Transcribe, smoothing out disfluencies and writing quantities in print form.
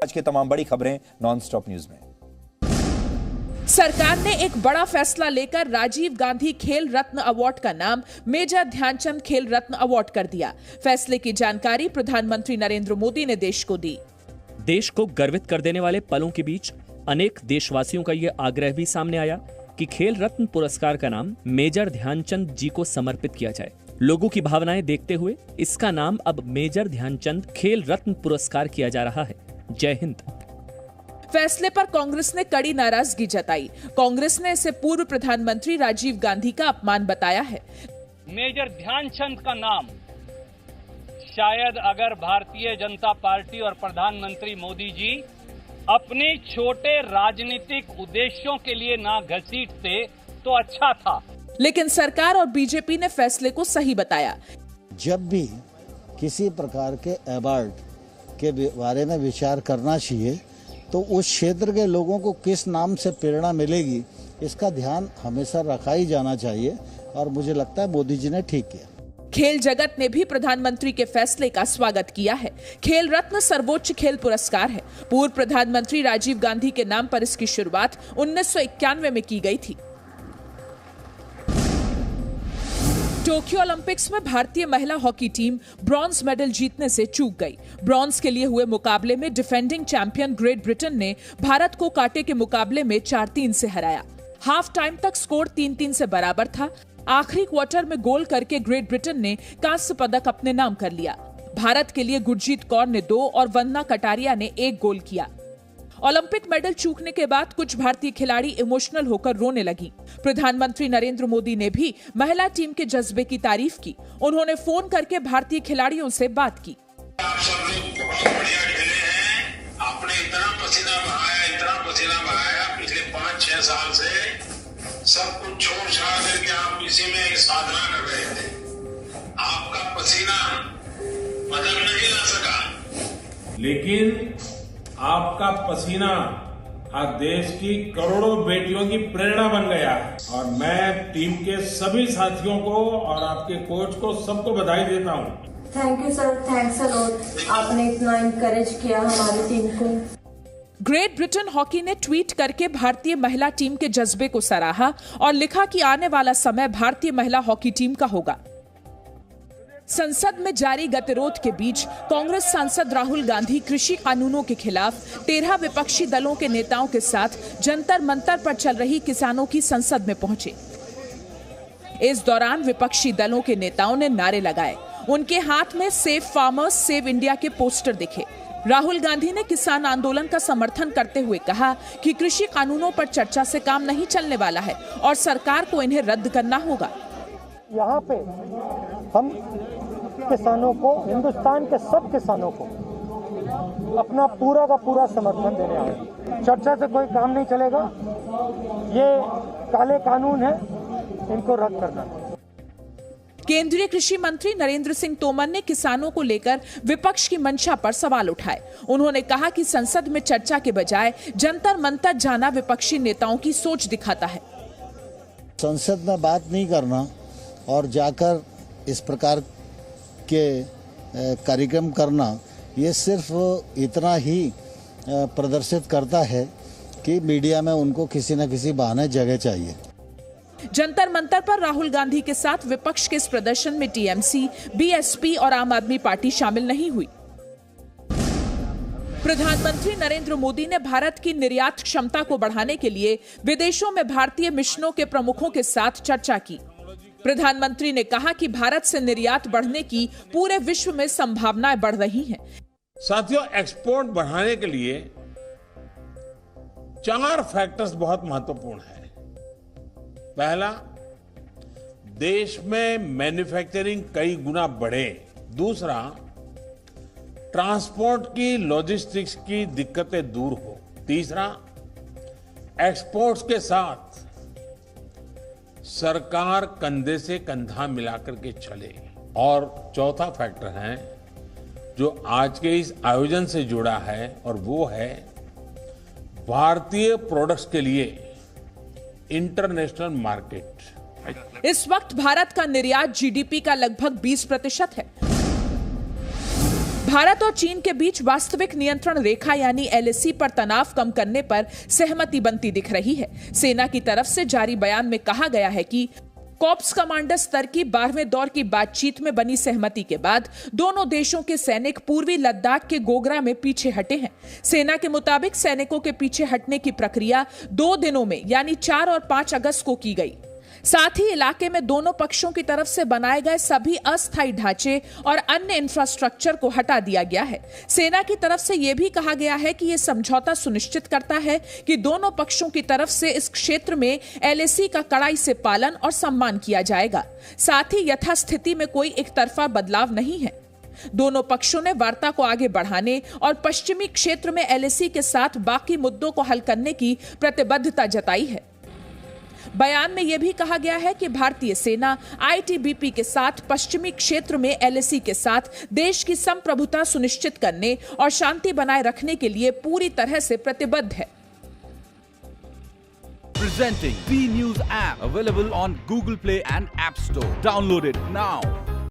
आज के तमाम बड़ी खबरें नॉन स्टॉप न्यूज में। सरकार ने एक बड़ा फैसला लेकर राजीव गांधी खेल रत्न अवार्ड का नाम मेजर ध्यानचंद खेल रत्न अवार्ड कर दिया। फैसले की जानकारी प्रधानमंत्री नरेंद्र मोदी ने देश को दी। देश को गर्वित कर देने वाले पलों के बीच अनेक देशवासियों का यह आग्रह भी सामने आया कि खेल रत्न पुरस्कार का नाम मेजर ध्यानचंद जी को समर्पित किया जाए। लोगों की भावनाएं देखते हुए इसका नाम अब मेजर ध्यानचंद खेल रत्न पुरस्कार किया जा रहा है। जय हिंद। फैसले पर कांग्रेस ने कड़ी नाराजगी जताई। कांग्रेस ने इसे पूर्व प्रधानमंत्री राजीव गांधी का अपमान बताया है। मेजर ध्यानचंद का नाम शायद अगर भारतीय जनता पार्टी और प्रधानमंत्री मोदी जी अपने छोटे राजनीतिक उद्देश्यों के लिए ना घसीटते तो अच्छा था, लेकिन सरकार और बीजेपी ने फैसले को सही बताया। जब भी किसी प्रकार के अवार्ड के बारे में विचार करना चाहिए तो उस क्षेत्र के लोगों को किस नाम से प्रेरणा मिलेगी, इसका ध्यान हमेशा रखा ही जाना चाहिए और मुझे लगता है मोदी जी ने ठीक किया। खेल जगत ने भी प्रधानमंत्री के फैसले का स्वागत किया है। खेल रत्न सर्वोच्च खेल पुरस्कार है। पूर्व प्रधानमंत्री राजीव गांधी के नाम पर इसकी शुरुआत 1991 में की गई थी। टोक्यो ओलंपिक्स में भारतीय महिला हॉकी टीम ब्रॉन्ज मेडल जीतने से चूक गई। ब्रॉन्ज के लिए हुए मुकाबले में डिफेंडिंग चैंपियन ग्रेट ब्रिटेन ने भारत को कांटे के मुकाबले में 4-3 से हराया। हाफ टाइम तक स्कोर 3-3 से बराबर था। आखिरी क्वार्टर में गोल करके ग्रेट ब्रिटेन ने कांस्य पदक अपने नाम कर लिया। भारत के लिए गुरजीत कौर ने 2 और वंदना कटारिया ने 1 गोल किया। ओलंपिक मेडल चूकने के बाद कुछ भारतीय खिलाड़ी इमोशनल होकर रोने लगी। प्रधानमंत्री नरेंद्र मोदी ने भी महिला टीम के जज्बे की तारीफ की। उन्होंने फोन करके भारतीय खिलाड़ियों से बात की। आप सब लोग बहुत बढ़िया खेले हैं। आपने इतना पसीना बहाया पिछले 5-6 साल से, सब कुछ छोड़ छाड़ करके आप इसी में साधना कर रहे थे। आपका पसीना बदल नहीं ला सका, लेकिन आपका पसीना आज देश की करोड़ों बेटियों की प्रेरणा बन गया है और मैं टीम के सभी साथियों को और आपके कोच को सबको बधाई देता हूं। Thank you sir, thanks a lot. आपने इतना इनकरेज किया हमारी टीम को। ग्रेट ब्रिटेन हॉकी ने ट्वीट करके भारतीय महिला टीम के जज्बे को सराहा और लिखा कि आने वाला समय भारतीय महिला हॉकी टीम का होगा। संसद में जारी गतिरोध के बीच कांग्रेस सांसद राहुल गांधी कृषि कानूनों के खिलाफ 13 विपक्षी दलों के नेताओं के साथ जंतर मंतर पर चल रही किसानों की संसद में पहुंचे। इस दौरान विपक्षी दलों के नेताओं ने नारे लगाए। उनके हाथ में सेव फार्मर्स सेव इंडिया के पोस्टर दिखे। राहुल गांधी ने किसान आंदोलन का समर्थन करते हुए कहा कि कृषि कानूनों पर चर्चा से काम नहीं चलने वाला है और सरकार को इन्हें रद्द करना होगा। यहाँ पे हम किसानों को, हिंदुस्तान के सब किसानों को अपना पूरा का पूरा समर्थन देने आए। चर्चा से कोई काम नहीं चलेगा। ये काले कानून है, इनको रद्द करना है। केंद्रीय कृषि मंत्री नरेंद्र सिंह तोमर ने किसानों को लेकर विपक्ष की मंशा पर सवाल उठाए। उन्होंने कहा कि संसद में चर्चा के बजाय जंतर मंतर जाना विपक्षी नेताओं की सोच दिखाता है। संसद में बात नहीं करना और जाकर इस प्रकार के कार्यक्रम करना, ये सिर्फ इतना ही प्रदर्शित करता है कि मीडिया में उनको किसी न किसी बहाने जगह चाहिए। जंतर मंतर पर राहुल गांधी के साथ विपक्ष के इस प्रदर्शन में टीएमसी, बीएसपी और आम आदमी पार्टी शामिल नहीं हुई। प्रधानमंत्री नरेंद्र मोदी ने भारत की निर्यात क्षमता को बढ़ाने के लिए विदेशों में भारतीय मिशनों के प्रमुखों के साथ चर्चा की। प्रधानमंत्री ने कहा कि भारत से निर्यात बढ़ने की पूरे विश्व में संभावनाएं बढ़ रही हैं। साथियों, एक्सपोर्ट बढ़ाने के लिए 4 फैक्टर्स बहुत महत्वपूर्ण है। पहला, देश में मैन्युफैक्चरिंग कई गुना बढ़े। दूसरा, ट्रांसपोर्ट की, लॉजिस्टिक्स की दिक्कतें दूर हो। तीसरा, एक्सपोर्ट्स के साथ सरकार कंधे से कंधा मिलाकर के चले। और चौथा फैक्टर है जो आज के इस आयोजन से जुड़ा है और वो है भारतीय प्रोडक्ट्स के लिए इंटरनेशनल मार्केट। इस वक्त भारत का निर्यात जीडीपी का लगभग 20% है। भारत और चीन के बीच वास्तविक नियंत्रण रेखा यानी एलएसी पर तनाव कम करने पर सहमति बनती दिख रही है। सेना की तरफ से जारी बयान में कहा गया है कि कॉर्प्स कमांडर स्तर की 12वें दौर की बातचीत में बनी सहमति के बाद दोनों देशों के सैनिक पूर्वी लद्दाख के गोगरा में पीछे हटे हैं। सेना के मुताबिक सैनिकों के पीछे हटने की प्रक्रिया 2 दिनों में यानी 4 और 5 अगस्त को की गई। साथ ही इलाके में दोनों पक्षों की तरफ से बनाए गए सभी अस्थायी ढांचे और अन्य इंफ्रास्ट्रक्चर को हटा दिया गया है। सेना की तरफ से यह भी कहा गया है कि यह समझौता सुनिश्चित करता है कि दोनों पक्षों की तरफ से इस क्षेत्र में एलएसी का कड़ाई से पालन और सम्मान किया जाएगा। साथ ही यथास्थिति में कोई एक तरफा बदलाव नहीं है। दोनों पक्षों ने वार्ता को आगे बढ़ाने और पश्चिमी क्षेत्र में एलएसी के साथ बाकी मुद्दों को हल करने की प्रतिबद्धता जताई है। बयान में यह भी कहा गया है कि भारतीय सेना आईटीबीपी के साथ पश्चिमी क्षेत्र में एलएसी के साथ देश की संप्रभुता सुनिश्चित करने और शांति बनाए रखने के लिए पूरी तरह से प्रतिबद्ध है। Presenting B News app available on Google Play and App Store. Download it now.